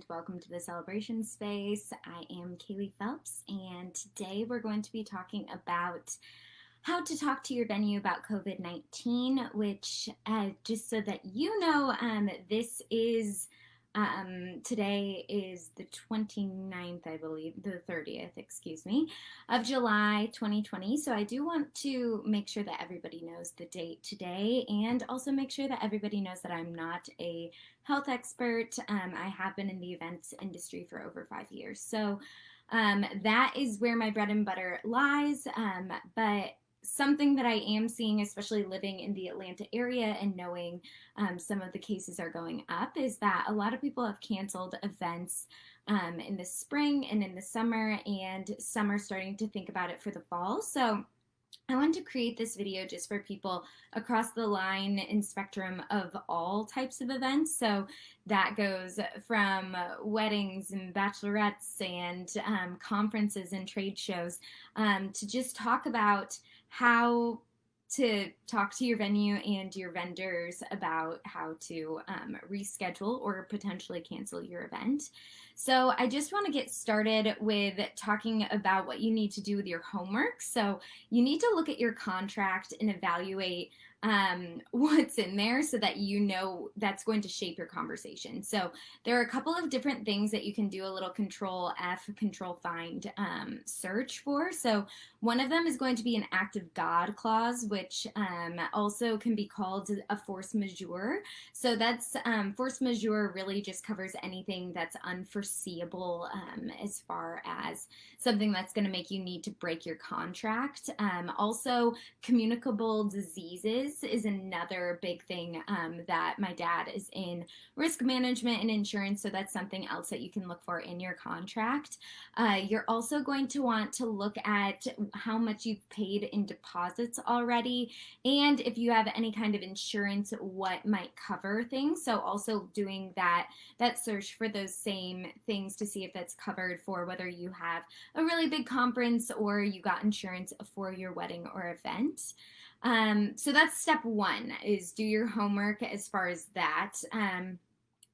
and welcome to the Celebration Space. I am Kaylee Phelps, and today we're going to be talking about how to talk to your venue about COVID-19, which, just so that you know, this is today is the 29th, I believe, the 30th, excuse me, of July 2020. So I do want to make sure that everybody knows the date today and also make sure that everybody knows that I'm not a health expert. I have been in the events industry for over 5 years. So that is where my bread and butter lies. But something that I am seeing, especially living in the Atlanta area and knowing some of the cases are going up, is that a lot of people have canceled events in the spring and in the summer, and some are starting to think about it for the fall. So I wanted to create this video just for people across the line and spectrum of all types of events. So that goes from weddings and bachelorettes and conferences and trade shows to just talk about how to talk to your venue and your vendors about how to reschedule or potentially cancel your event. So I just want to get started with talking about what you need to do with your homework. So you need to look at your contract and evaluate what's in there so that you know that's going to shape your conversation. So there are a couple of different things that you can do a little control F, control find search for. So one of them is going to be an act of God clause, which also can be called a force majeure. So that's force majeure really just covers anything that's unforeseeable as far as something that's going to make you need to break your contract. Also, communicable diseases is another big thing that my dad is in risk management and insurance, so that's something else that you can look for in your contract. You're also going to want to look at how much you've paid in deposits already, and if you have any kind of insurance, what might cover things. So also doing that search for those same things to see if that's covered for whether you have a really big conference or you got insurance for your wedding or event. So that's step one, is do your homework as far as that.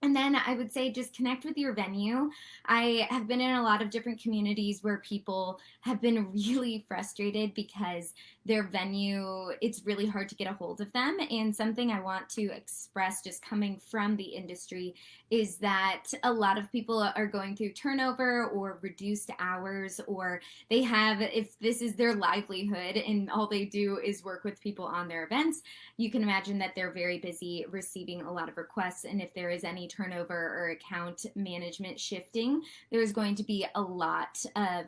And then I would say just connect with your venue. I have been in a lot of different communities where people have been really frustrated because their venue, it's really hard to get a hold of them. And something I want to express just coming from the industry is that a lot of people are going through turnover or reduced hours, or they have, if this is their livelihood and all they do is work with people on their events, you can imagine that they're very busy receiving a lot of requests. And if there is any turnover or account management shifting, there's going to be a lot of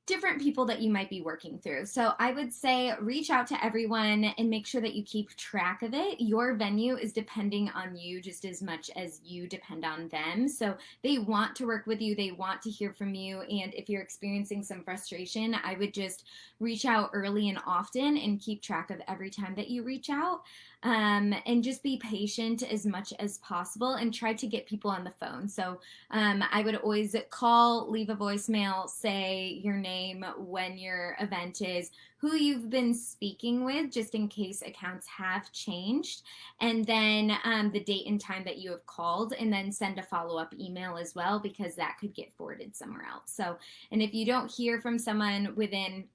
different people that you might be working through. So I would say reach out to everyone and make sure that you keep track of it. Your venue is depending on you just as much as you depend on them. So they want to work with you. They want to hear from you. And if you're experiencing some frustration, I would just reach out early and often and keep track of every time that you reach out. And just be patient as much as possible and try to get people on the phone. So I would always call, leave a voicemail, say your name, when your event is, who you've been speaking with, just in case accounts have changed, and then the date and time that you have called, and then send a follow-up email as well, because that could get forwarded somewhere else. So, and if you don't hear from someone within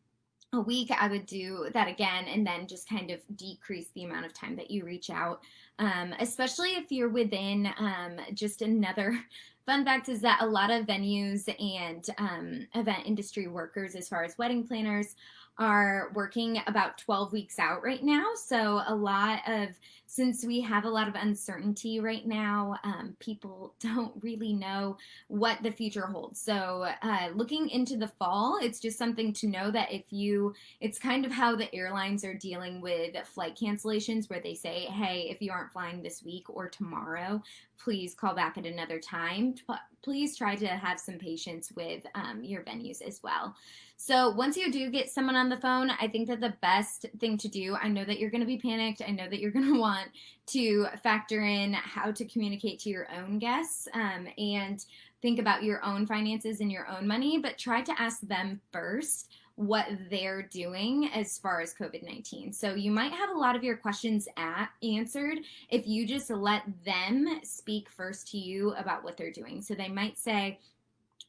a week, I would do that again, and then just kind of decrease the amount of time that you reach out, especially if you're within just another fun fact is that a lot of venues and event industry workers, as far as wedding planners, are working about 12 weeks out right now. So since we have a lot of uncertainty right now, people don't really know what the future holds. So looking into the fall, it's just something to know that it's kind of how the airlines are dealing with flight cancellations, where they say, hey, if you aren't flying this week or tomorrow, please call back at another time. Please try to have some patience with your venues as well. So once you do get someone on the phone, I think that the best thing to do, I know that you're going to be panicked. I know that you're going to want to factor in how to communicate to your own guests and think about your own finances and your own money, but try to ask them first what they're doing as far as COVID-19. So you might have a lot of your questions answered if you just let them speak first to you about what they're doing. So they might say,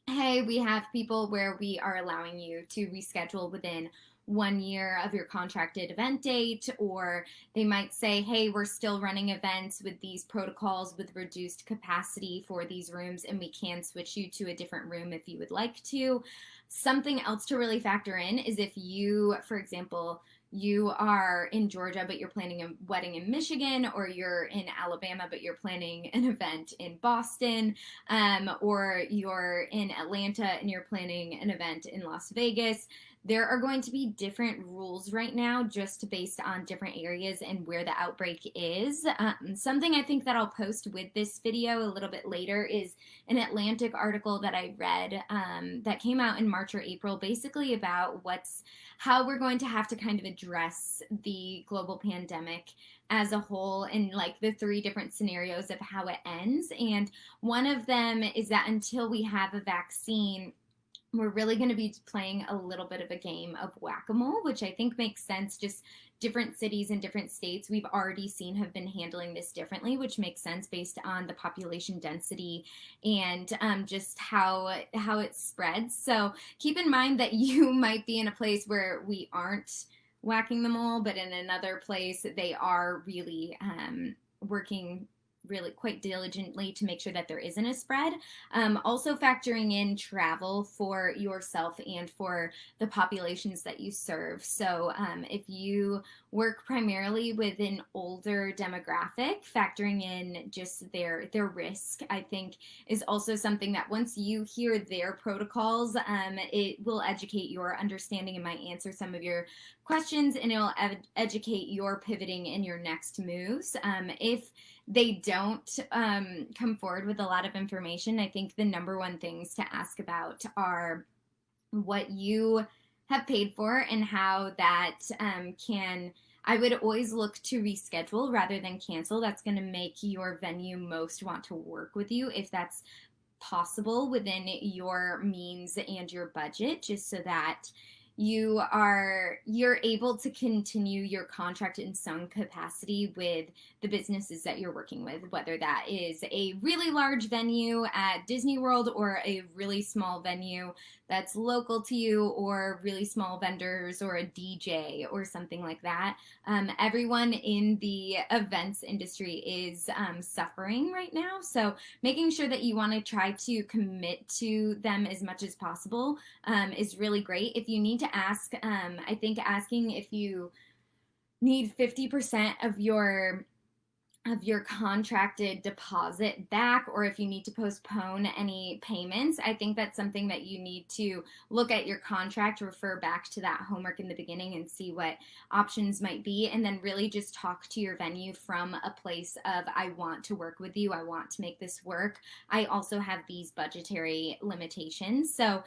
hey, we have people where we are allowing you to reschedule within 1 year of your contracted event date, or they might say, hey, we're still running events with these protocols with reduced capacity for these rooms, and we can switch you to a different room if you would like to. Something else to really factor in is if you, for example, you are in Georgia, but you're planning a wedding in Michigan, or you're in Alabama, but you're planning an event in Boston, or you're in Atlanta and you're planning an event in Las Vegas. There are going to be different rules right now just based on different areas and where the outbreak is. Something I think that I'll post with this video a little bit later is an Atlantic article that I read that came out in March or April, basically about how we're going to have to kind of address the global pandemic as a whole, and like the 3 different scenarios of how it ends. And one of them is that until we have a vaccine, we're really going to be playing a little bit of a game of whack-a-mole, which I think makes sense. Just different cities and different states we've already seen have been handling this differently, which makes sense based on the population density and just how it spreads. So keep in mind that you might be in a place where we aren't whacking them all, but in another place they are really working really quite diligently to make sure that there isn't a spread. Also factoring in travel for yourself and for the populations that you serve. So if you work primarily with an older demographic, factoring in just their risk, I think is also something that once you hear their protocols, it will educate your understanding and might answer some of your questions, and it'll educate your pivoting and your next moves. If they don't come forward with a lot of information, I think the number one things to ask about are what you have paid for and how that I would always look to reschedule rather than cancel. That's going to make your venue most want to work with you if that's possible within your means and your budget, just so that you're able to continue your contract in some capacity with the businesses that you're working with, whether that is a really large venue at Disney World or a really small venue that's local to you, or really small vendors or a DJ or something like that. Everyone in the events industry is suffering right now, so making sure that you want to try to commit to them as much as possible is really great. If you need to ask, I think asking if you need 50% of your contracted deposit back, or if you need to postpone any payments, I think that's something that you need to look at your contract, refer back to that homework in the beginning and see what options might be, and then really just talk to your venue from a place of, I want to work with you, I want to make this work, I also have these budgetary limitations. So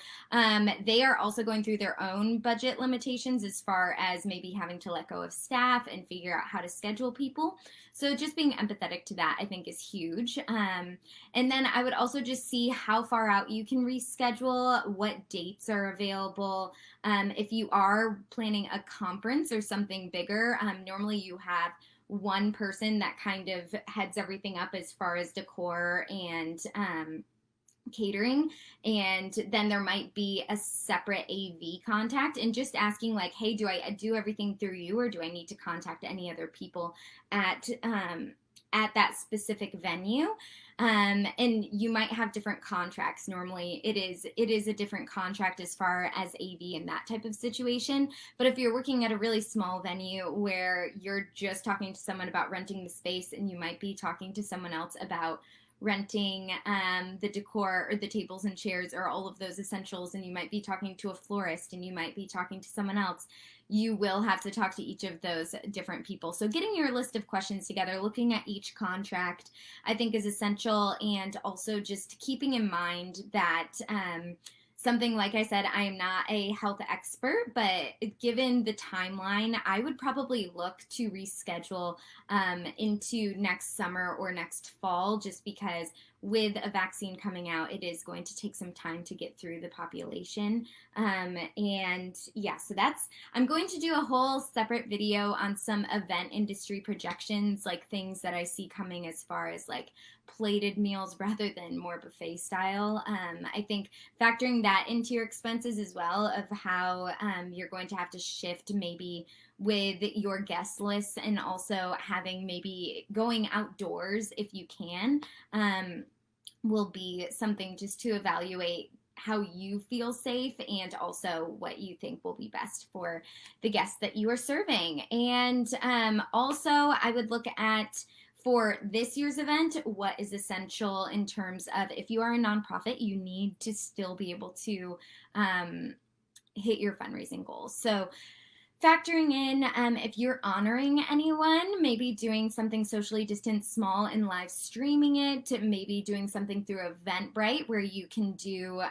they are also going through their own budget limitations as far as maybe having to let go of staff and figure out how to schedule people. So just being empathetic to that, I think, is huge. And then I would also just see how far out you can reschedule, what dates are available. If you are planning a conference or something bigger, normally you have one person that kind of heads everything up as far as decor and catering, and then there might be a separate AV contact, and just asking like, hey, do I do everything through you, or do I need to contact any other people at that specific venue? And you might have different contracts. Normally it is a different contract as far as AV and that type of situation. But if you're working at a really small venue where you're just talking to someone about renting the space, and you might be talking to someone else about renting the decor or the tables and chairs or all of those essentials, and you might be talking to a florist, and you might be talking to someone else, you will have to talk to each of those different people. So getting your list of questions together, looking at each contract, I think is essential, and also just keeping in mind that something, like I said, I am not a health expert, but given the timeline, I would probably look to reschedule into next summer or next fall, just because with a vaccine coming out, it is going to take some time to get through the population. And yeah, so I'm going to do a whole separate video on some event industry projections, like things that I see coming as far as like plated meals rather than more buffet style. I think factoring that into your expenses as well, of how you're going to have to shift maybe with your guest lists, and also having maybe going outdoors if you can, will be something just to evaluate how you feel safe and also what you think will be best for the guests that you are serving. And also, I would look at, for this year's event, what is essential in terms of, if you are a nonprofit, you need to still be able to hit your fundraising goals. So factoring in, if you're honoring anyone, maybe doing something socially distanced, small, and live streaming it, maybe doing something through Eventbrite where you can do,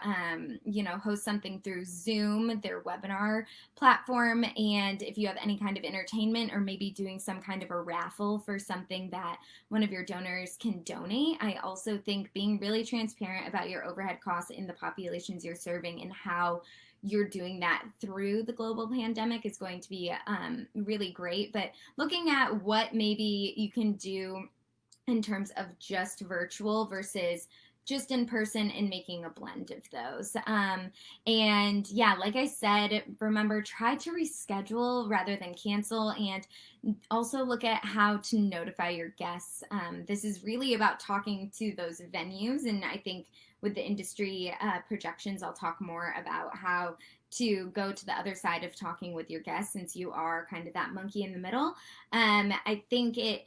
host something through Zoom, their webinar platform. And if you have any kind of entertainment, or maybe doing some kind of a raffle for something that one of your donors can donate. I also think being really transparent about your overhead costs in the populations you're serving and how you're doing that through the global pandemic is going to be really great. But looking at what maybe you can do in terms of just virtual versus just in person, and making a blend of those. And yeah, like I said, remember, try to reschedule rather than cancel, and also look at how to notify your guests. This is really about talking to those venues, and I think with the industry projections, I'll talk more about how to go to the other side of talking with your guests, since you are kind of that monkey in the middle. I think it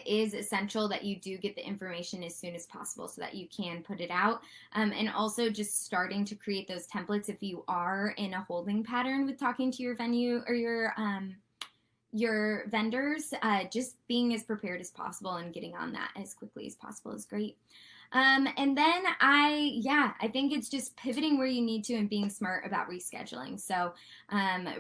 is essential that you do get the information as soon as possible so that you can put it out. And also just starting to create those templates if you are in a holding pattern with talking to your venue or your vendors. Just being as prepared as possible and getting on that as quickly as possible is great. And then I think it's just pivoting where you need to and being smart about rescheduling. So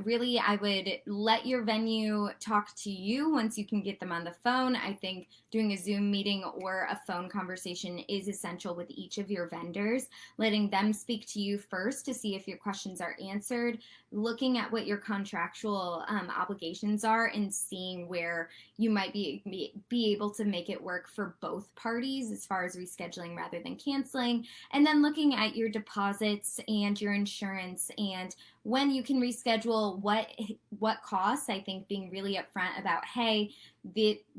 really, I would let your venue talk to you once you can get them on the phone. I think doing a Zoom meeting or a phone conversation is essential with each of your vendors, letting them speak to you first to see if your questions are answered, looking at what your contractual obligations are, and seeing where you might be able to make it work for both parties as far as rescheduling rather than canceling. And then looking at your deposits and your insurance, and when you can reschedule, what costs. I think being really upfront about, hey,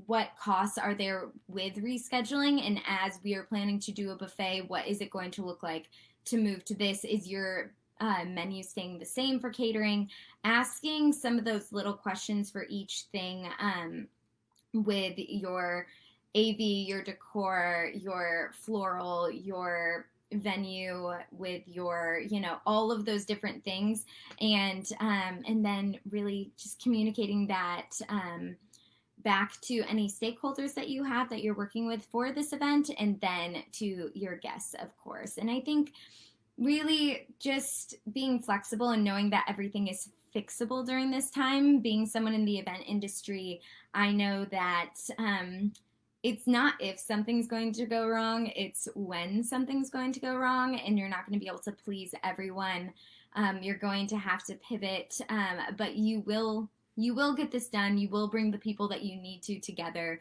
what costs are there with rescheduling, and as we are planning to do a buffet, what is it going to look like to move to this? Is your menu staying the same for catering? Asking some of those little questions for each thing, with your AV, your decor, your floral, your venue, with your, all of those different things. And then really just communicating that back to any stakeholders that you have that you're working with for this event, and then to your guests, of course. And I think really just being flexible and knowing that everything is fixable during this time. Being someone in the event industry, I know that it's not if something's going to go wrong, it's when something's going to go wrong, and you're not going to be able to please everyone. You're going to have to pivot, but you will get this done. You will bring the people that you need to together.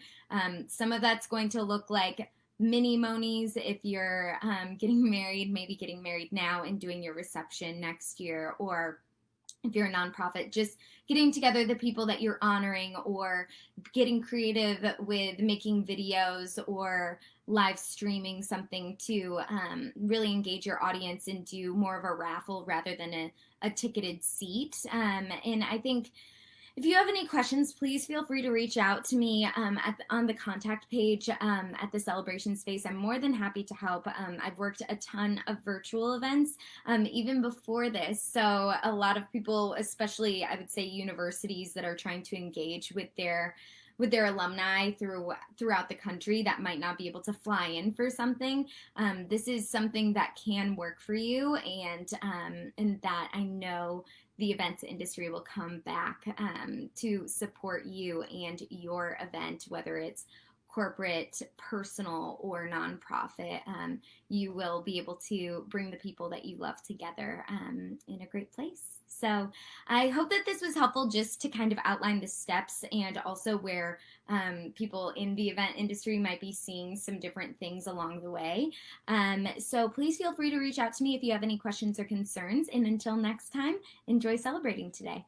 Some of that's going to look like mini monies if you're getting married, maybe getting married now and doing your reception next year, or if you're a nonprofit, just getting together the people that you're honoring, or getting creative with making videos or live streaming something to really engage your audience and do more of a raffle rather than a ticketed seat. And I think if you have any questions, please feel free to reach out to me on the contact page at the Celebration Space. I'm more than happy to help. I've worked a ton of virtual events even before this. So a lot of people, especially I would say universities that are trying to engage with their alumni throughout the country that might not be able to fly in for something. This is something that can work for you, and that I know the events industry will come back to support you and your event, whether it's corporate, personal, or nonprofit. You will be able to bring the people that you love together in a great place. So I hope that this was helpful just to kind of outline the steps and also where people in the event industry might be seeing some different things along the way. So please feel free to reach out to me if you have any questions or concerns. And until next time, enjoy celebrating today.